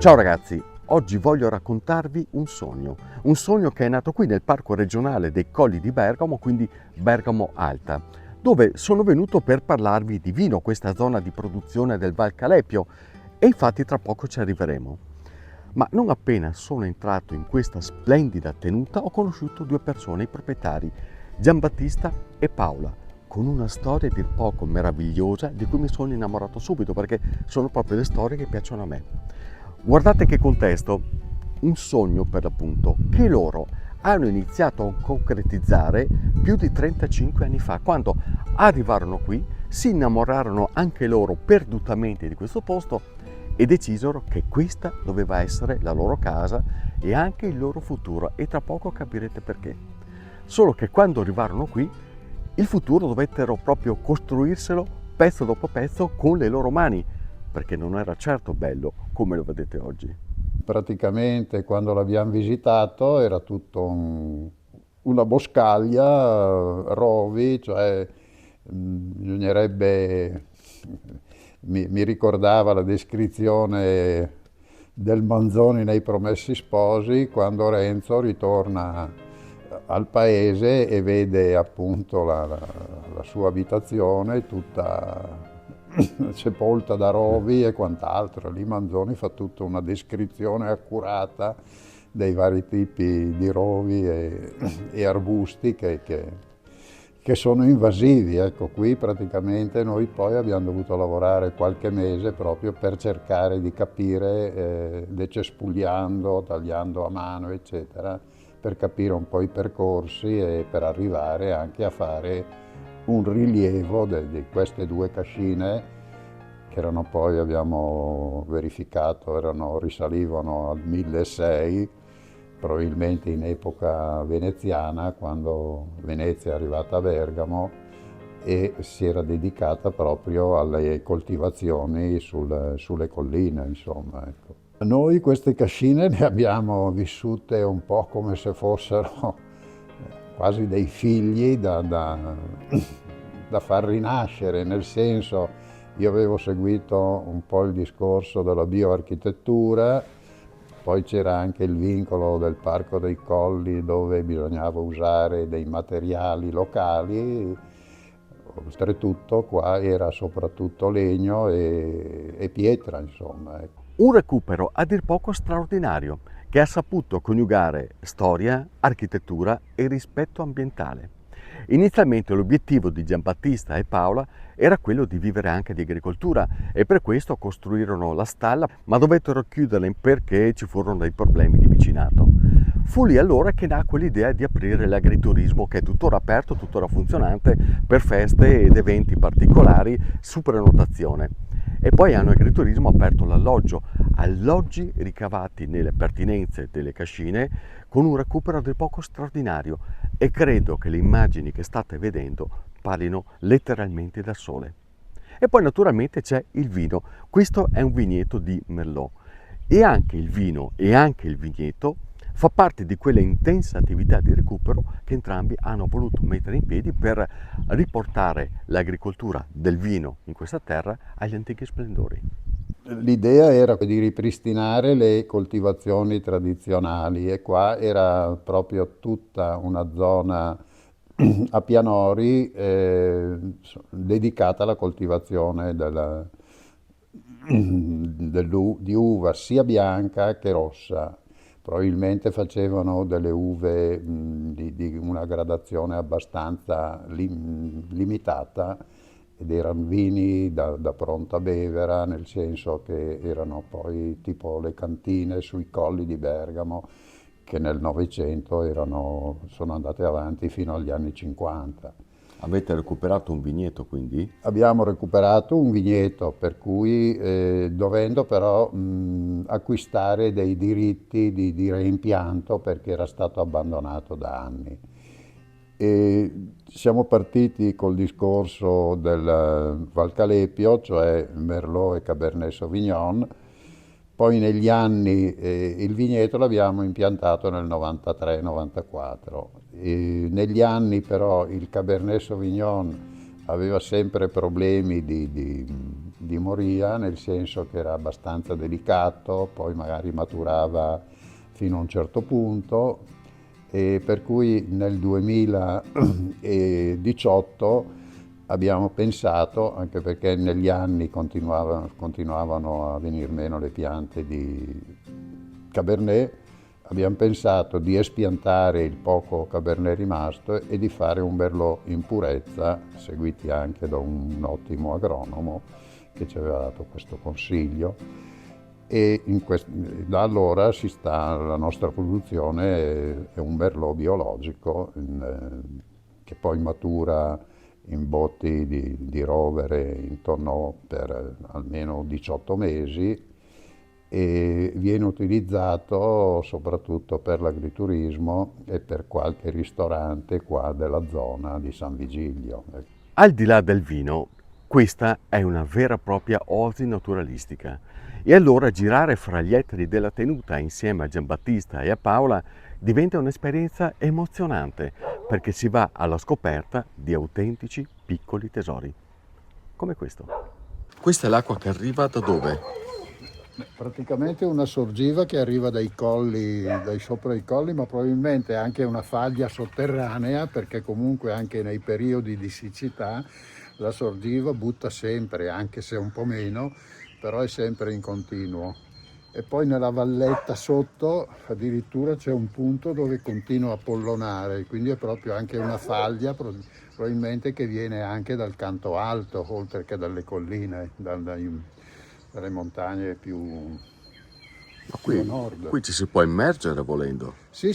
Ciao ragazzi, oggi voglio raccontarvi un sogno che è nato qui nel Parco Regionale dei Colli di Bergamo, quindi Bergamo Alta, dove sono venuto per parlarvi di vino, questa zona di produzione del Val Calepio, e infatti tra poco ci arriveremo. Ma non appena sono entrato in questa splendida tenuta ho conosciuto due persone, i proprietari, Giambattista e Paola, con una storia a dir poco meravigliosa di cui mi sono innamorato subito perché sono proprio le storie che piacciono a me. Guardate che contesto, un sogno per l'appunto che loro hanno iniziato a concretizzare più di 35 anni fa, quando arrivarono qui, si innamorarono anche loro perdutamente di questo posto e decisero che questa doveva essere la loro casa e anche il loro futuro, e tra poco capirete perché. Solo che quando arrivarono qui, il futuro dovettero proprio costruirselo pezzo dopo pezzo con le loro mani, perché non era certo bello come lo vedete oggi. Praticamente quando l'abbiamo visitato era tutto una boscaglia, rovi, cioè bisognerebbe, mi ricordava la descrizione del Manzoni nei Promessi Sposi, quando Renzo ritorna al paese e vede appunto la sua abitazione tutta sepolta da rovi e quant'altro. Lì Manzoni fa tutta una descrizione accurata dei vari tipi di rovi e arbusti che sono invasivi. Ecco, qui praticamente noi poi abbiamo dovuto lavorare qualche mese proprio per cercare di capire, decespugliando, tagliando a mano, eccetera, per capire un po' i percorsi e per arrivare anche a fare un rilievo di queste due cascine che erano poi, abbiamo verificato, risalivano al 1600, probabilmente in epoca veneziana, quando Venezia è arrivata a Bergamo e si era dedicata proprio alle coltivazioni sulle colline, insomma. Ecco. Noi queste cascine ne abbiamo vissute un po' come se fossero quasi dei figli da far rinascere, nel senso, io avevo seguito un po' il discorso della bioarchitettura, poi c'era anche il vincolo del Parco dei Colli dove bisognava usare dei materiali locali, oltretutto qua era soprattutto legno e pietra, insomma. Ecco. Un recupero a dir poco straordinario che ha saputo coniugare storia, architettura e rispetto ambientale. Inizialmente l'obiettivo di Giambattista e Paola era quello di vivere anche di agricoltura e per questo costruirono la stalla, ma dovettero chiuderla perché ci furono dei problemi di vicinato. Fu lì allora che nacque l'idea di aprire l'agriturismo, che è tuttora aperto, tuttora funzionante per feste ed eventi particolari su prenotazione. E poi hanno agriturismo aperto l'alloggio, alloggi ricavati nelle pertinenze delle cascine con un recupero a dir poco straordinario, e credo che le immagini che state vedendo parlino letteralmente da sole. E poi naturalmente c'è il vino. Questo è un vigneto di Merlot e anche il vino e anche il vigneto fa parte di quella intensa attività di recupero che entrambi hanno voluto mettere in piedi per riportare l'agricoltura del vino in questa terra agli antichi splendori. L'idea era di ripristinare le coltivazioni tradizionali e qua era proprio tutta una zona a pianori dedicata alla coltivazione di uva sia bianca che rossa. Probabilmente facevano delle uve di una gradazione abbastanza limitata ed erano vini da pronta bevera, nel senso che erano poi tipo le cantine sui colli di Bergamo, che nel Novecento sono andate avanti fino agli anni 50. Avete recuperato un vigneto quindi? Abbiamo recuperato un vigneto, per cui dovendo però acquistare dei diritti di reimpianto perché era stato abbandonato da anni. E siamo partiti col discorso del Val Calepio, cioè Merlot e Cabernet Sauvignon. Poi negli anni il vigneto l'abbiamo impiantato nel 93-94. Negli anni però il Cabernet Sauvignon aveva sempre problemi di di Moria, nel senso che era abbastanza delicato, poi magari maturava fino a un certo punto, e per cui nel 2018 abbiamo pensato, anche perché negli anni continuavano a venir meno le piante di Cabernet, abbiamo pensato di espiantare il poco Cabernet rimasto e di fare un Merlot in purezza, seguiti anche da un ottimo agronomo che ci aveva dato questo consiglio. E da allora la nostra produzione è un Merlot biologico che poi matura in botti di rovere intorno per almeno 18 mesi e viene utilizzato soprattutto per l'agriturismo e per qualche ristorante qua della zona di San Vigilio. Al di là del vino, questa è una vera e propria oasi naturalistica. E allora girare fra gli ettari della tenuta insieme a Giambattista e a Paola diventa un'esperienza emozionante perché si va alla scoperta di autentici piccoli tesori, come questo. Questa è l'acqua che arriva da dove? Praticamente una sorgiva che arriva dai colli, dai sopra i colli, ma probabilmente anche una faglia sotterranea, perché comunque anche nei periodi di siccità la sorgiva butta sempre, anche se un po' meno, però è sempre in continuo. E poi nella valletta sotto addirittura c'è un punto dove continua a pollonare, quindi è proprio anche una faglia probabilmente che viene anche dal canto alto, oltre che dalle colline, dalle montagne più Ma a nord. qui ci si può immergere volendo. Sì,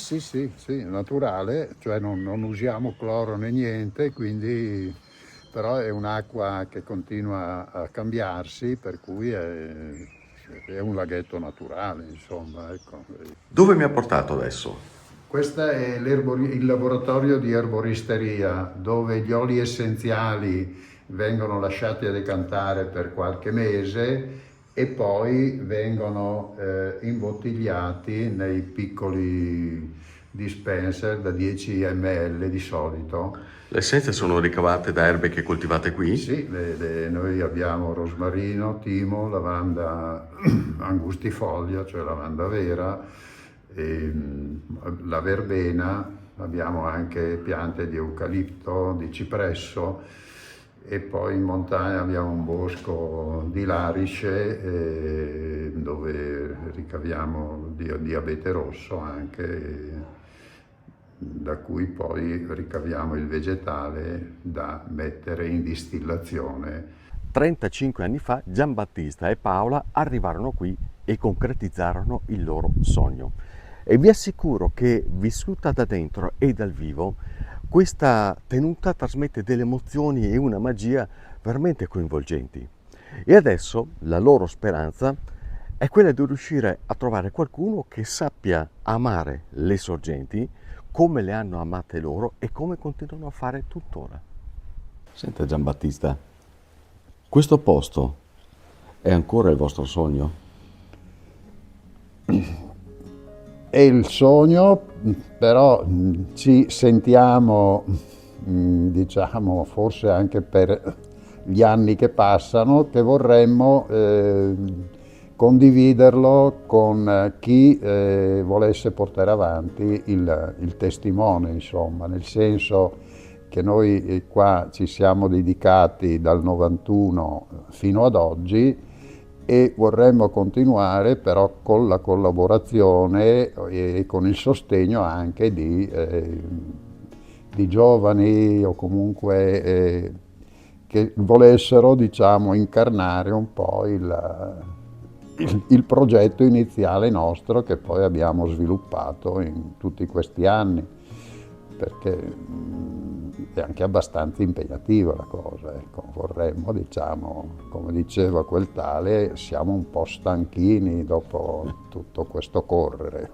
naturale, cioè non usiamo cloro né niente, quindi però è un'acqua che continua a cambiarsi, per cui è un laghetto naturale, insomma, ecco. Dove mi ha portato adesso? Questo è il laboratorio di erboristeria, dove gli oli essenziali vengono lasciati a decantare per qualche mese e poi vengono imbottigliati nei piccoli dispenser da 10 ml di solito. Le essenze sono ricavate da erbe che coltivate qui? Sì, noi abbiamo rosmarino, timo, lavanda angustifolia, cioè lavanda vera, la verbena, abbiamo anche piante di eucalipto, di cipresso e poi in montagna abbiamo un bosco di larice dove ricaviamo di abete rosso anche, da cui poi ricaviamo il vegetale da mettere in distillazione. 35 anni fa Giambattista e Paola arrivarono qui e concretizzarono il loro sogno. E vi assicuro che vissuta da dentro e dal vivo, questa tenuta trasmette delle emozioni e una magia veramente coinvolgenti. E adesso la loro speranza è quella di riuscire a trovare qualcuno che sappia amare le sorgenti come le hanno amate loro e come continuano a fare tuttora. Senta Giambattista, questo posto è ancora il vostro sogno? È il sogno, però ci sentiamo, diciamo, forse anche per gli anni che passano, che vorremmo condividerlo con chi volesse portare avanti il testimone, insomma, nel senso che noi qua ci siamo dedicati dal 91 fino ad oggi e vorremmo continuare però con la collaborazione e con il sostegno anche di giovani o comunque che volessero, diciamo, incarnare un po' il progetto iniziale nostro che poi abbiamo sviluppato in tutti questi anni, perché è anche abbastanza impegnativa la cosa, ecco. Vorremmo, diciamo, come diceva quel tale, siamo un po' stanchini dopo tutto questo correre.